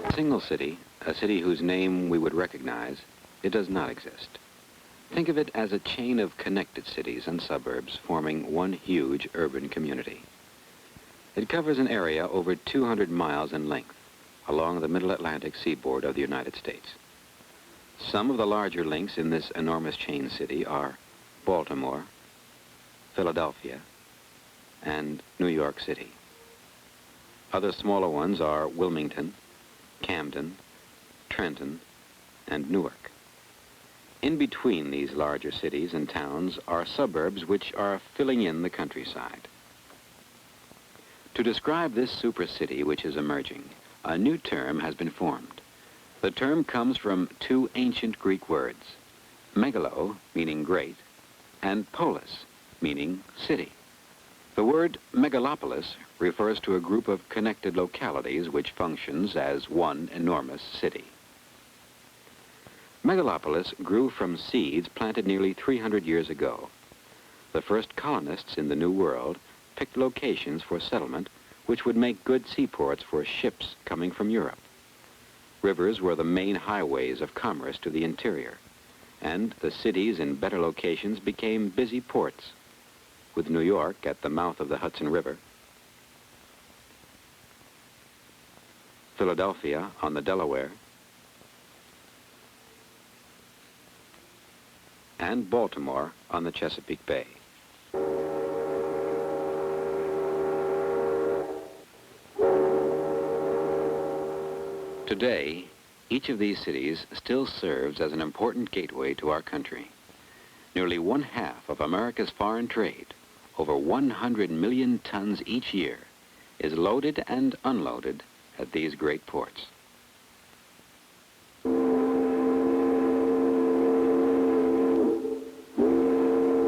A single city, a city whose name we would recognize, it does not exist. Think of it as a chain of connected cities and suburbs forming one huge urban community. It covers an area over 200 miles in length along the middle Atlantic seaboard of the United States. Some of the larger links in this enormous chain city are Baltimore, Philadelphia, and New York City. Other smaller ones are Wilmington, Camden, Trenton, and Newark. In between these larger cities and towns are suburbs which are filling in the countryside. To describe this super city which is emerging, a new term has been formed. The term comes from two ancient Greek words, megalo, meaning great, and polis, meaning city. The word megalopolis refers to a group of connected localities which functions as one enormous city. Megalopolis grew from seeds planted nearly 300 years ago. The first colonists in the New World picked locations for settlement which would make good seaports for ships coming from Europe. Rivers were the main highways of commerce to the interior, and the cities in better locations became busy ports, with New York at the mouth of the Hudson River, Philadelphia on the Delaware, and Baltimore on the Chesapeake Bay. Today, each of these cities still serves as an important gateway to our country. Nearly 1/2 of America's foreign trade, over 100 million tons each year, is loaded and unloaded at these great ports.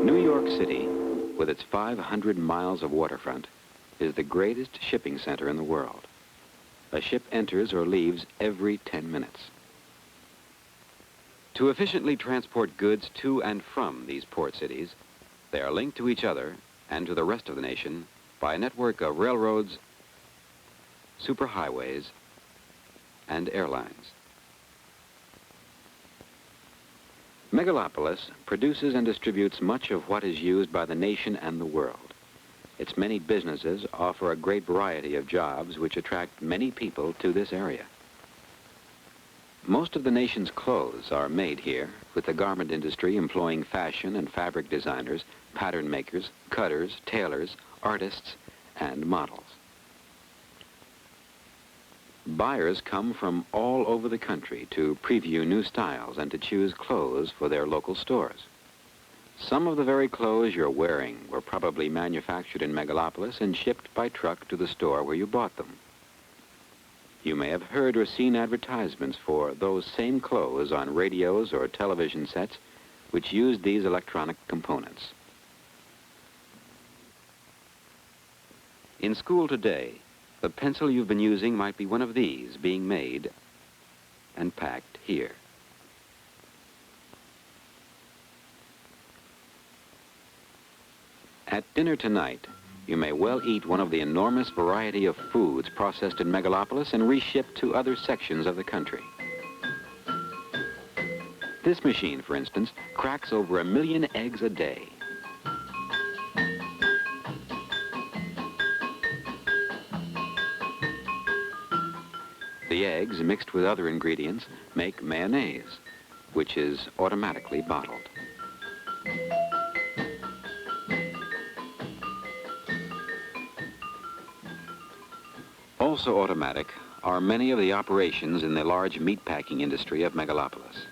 New York City, with its 500 miles of waterfront, is the greatest shipping center in the world. A ship enters or leaves every 10 minutes. To efficiently transport goods to and from these port cities, they are linked to each other and to the rest of the nation by a network of railroads, superhighways, and airlines. Megalopolis produces and distributes much of what is used by the nation and the world. Its many businesses offer a great variety of jobs which attract many people to this area. Most of the nation's clothes are made here, with the garment industry employing fashion and fabric designers, pattern makers, cutters, tailors, artists, and models. Buyers come from all over the country to preview new styles and to choose clothes for their local stores. Some of the very clothes you're wearing were probably manufactured in Megalopolis and shipped by truck to the store where you bought them. You may have heard or seen advertisements for those same clothes on radios or television sets which use these electronic components. In school today, the pencil you've been using might be one of these being made and packed here. At dinner tonight, you may well eat one of the enormous variety of foods processed in Megalopolis and reshipped to other sections of the country. This machine, for instance, cracks over 1 million eggs a day. The eggs, mixed with other ingredients, make mayonnaise, which is automatically bottled. Also automatic are many of the operations in the large meatpacking industry of Megalopolis.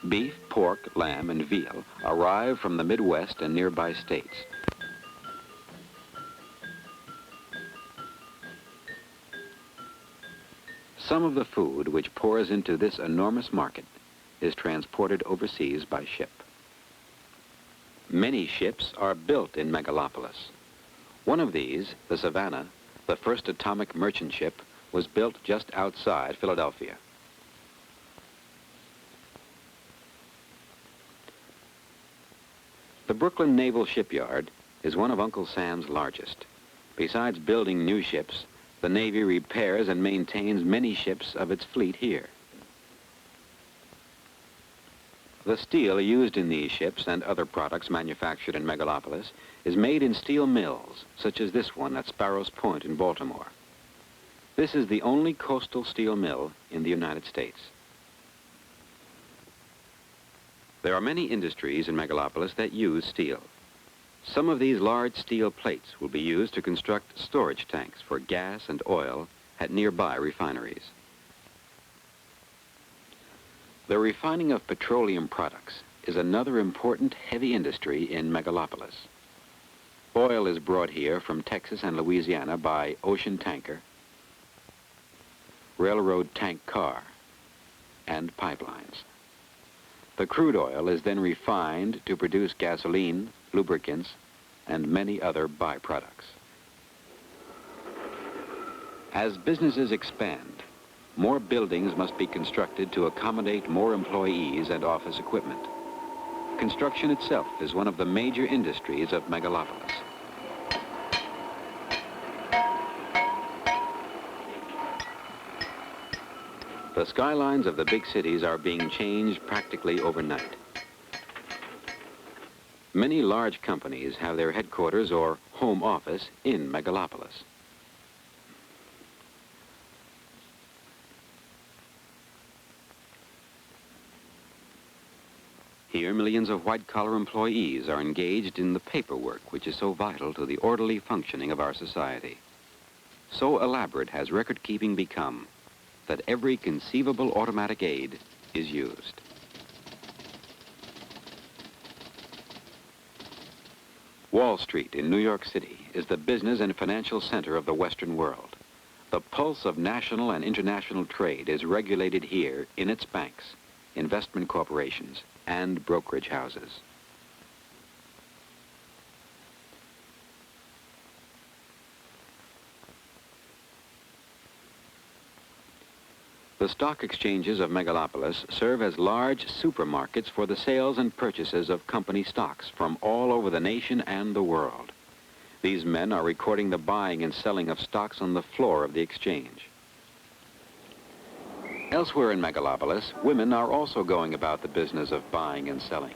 Beef, pork, lamb, and veal arrive from the Midwest and nearby states. Some of the food which pours into this enormous market is transported overseas by ship. Many ships are built in Megalopolis. One of these, the Savannah, the first atomic merchant ship, was built just outside Philadelphia. The Brooklyn Naval Shipyard is one of Uncle Sam's largest. Besides building new ships, the Navy repairs and maintains many ships of its fleet here. The steel used in these ships and other products manufactured in Megalopolis is made in steel mills, such as this one at Sparrows Point in Baltimore. This is the only coastal steel mill in the United States. There are many industries in Megalopolis that use steel. Some of these large steel plates will be used to construct storage tanks for gas and oil at nearby refineries. The refining of petroleum products is another important heavy industry in Megalopolis. Oil is brought here from Texas and Louisiana by ocean tanker, railroad tank car, and pipelines. The crude oil is then refined to produce gasoline, lubricants, and many other byproducts. As businesses expand, more buildings must be constructed to accommodate more employees and office equipment. Construction itself is one of the major industries of Megalopolis. The skylines of the big cities are being changed practically overnight. Many large companies have their headquarters or home office in Megalopolis. Here, millions of white-collar employees are engaged in the paperwork which is so vital to the orderly functioning of our society. So elaborate has record-keeping become that every conceivable automatic aid is used. Wall Street in New York City is the business and financial center of the Western world. The pulse of national and international trade is regulated here in its banks, investment corporations, and brokerage houses. The stock exchanges of Megalopolis serve as large supermarkets for the sales and purchases of company stocks from all over the nation and the world. These men are recording the buying and selling of stocks on the floor of the exchange. Elsewhere in Megalopolis, women are also going about the business of buying and selling.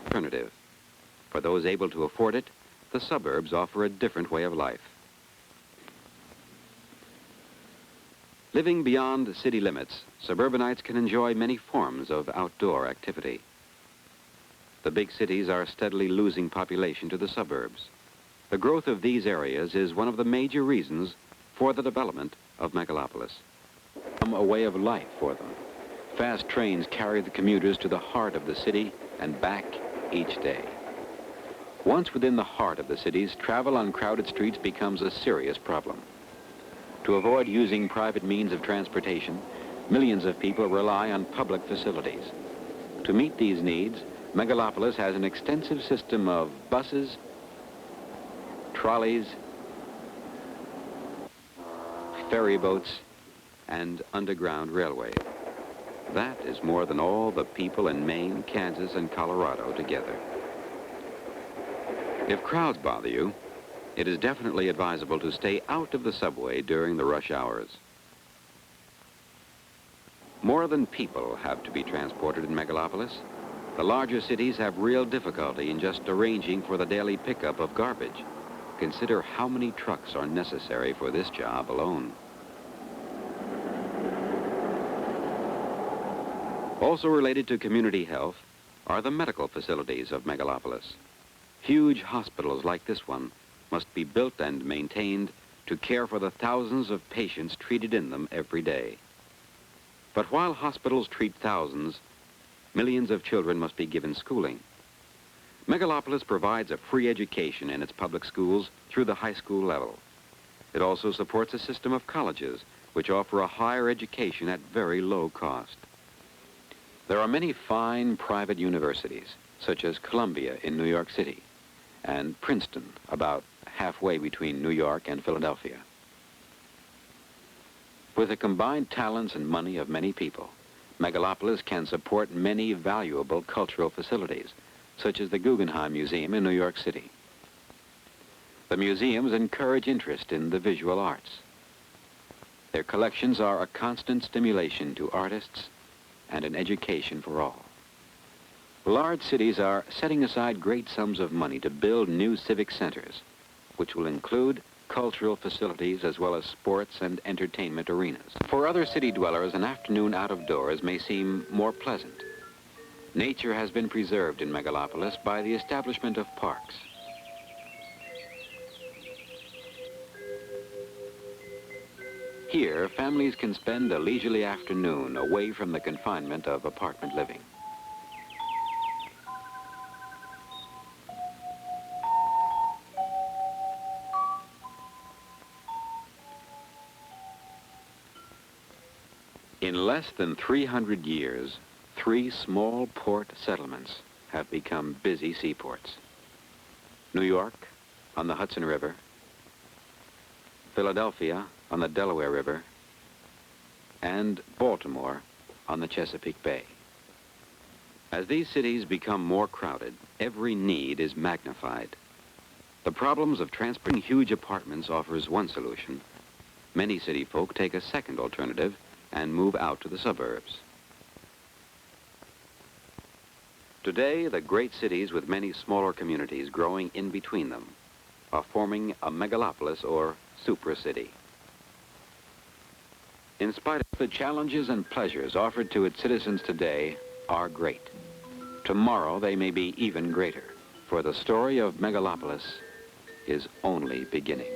Alternative. For those able to afford it, the suburbs offer a different way of life. Living beyond the city limits, suburbanites can enjoy many forms of outdoor activity. The big cities are steadily losing population to the suburbs. The growth of these areas is one of the major reasons for the development of Megalopolis. A way of life for them. Fast trains carry the commuters to the heart of the city and back each day. Once within the heart of the cities, travel on crowded streets becomes a serious problem. To avoid using private means of transportation, millions of people rely on public facilities. To meet these needs, Megalopolis has an extensive system of buses, trolleys, ferry boats, and underground railway. That is more than all the people in Maine, Kansas, and Colorado together. If crowds bother you, it is definitely advisable to stay out of the subway during the rush hours. More than people have to be transported in Megalopolis. The larger cities have real difficulty in just arranging for the daily pickup of garbage. Consider how many trucks are necessary for this job alone. Also related to community health are the medical facilities of Megalopolis. Huge hospitals like this one must be built and maintained to care for the thousands of patients treated in them every day. But while hospitals treat thousands, millions of children must be given schooling. Megalopolis provides a free education in its public schools through the high school level. It also supports a system of colleges which offer a higher education at very low cost. There are many fine private universities, such as Columbia in New York City, and Princeton, about halfway between New York and Philadelphia. With the combined talents and money of many people, Megalopolis can support many valuable cultural facilities, such as the Guggenheim Museum in New York City. The museums encourage interest in the visual arts. Their collections are a constant stimulation to artists and an education for all. Large cities are setting aside great sums of money to build new civic centers, which will include cultural facilities as well as sports and entertainment arenas. For other city dwellers, an afternoon out of doors may seem more pleasant. Nature has been preserved in Megalopolis by the establishment of parks. Here, families can spend a leisurely afternoon away from the confinement of apartment living. In less than 300 years, 3 small port settlements have become busy seaports. New York on the Hudson River, Philadelphia on the Delaware River, and Baltimore on the Chesapeake Bay. As these cities become more crowded, every need is magnified. The problems of transporting huge apartments offers one solution. Many city folk take a second alternative and move out to the suburbs. Today, the great cities with many smaller communities growing in between them are forming a megalopolis or super-city. In spite of the challenges and pleasures offered to its citizens today are great. Tomorrow they may be even greater, for the story of Megalopolis is only beginning.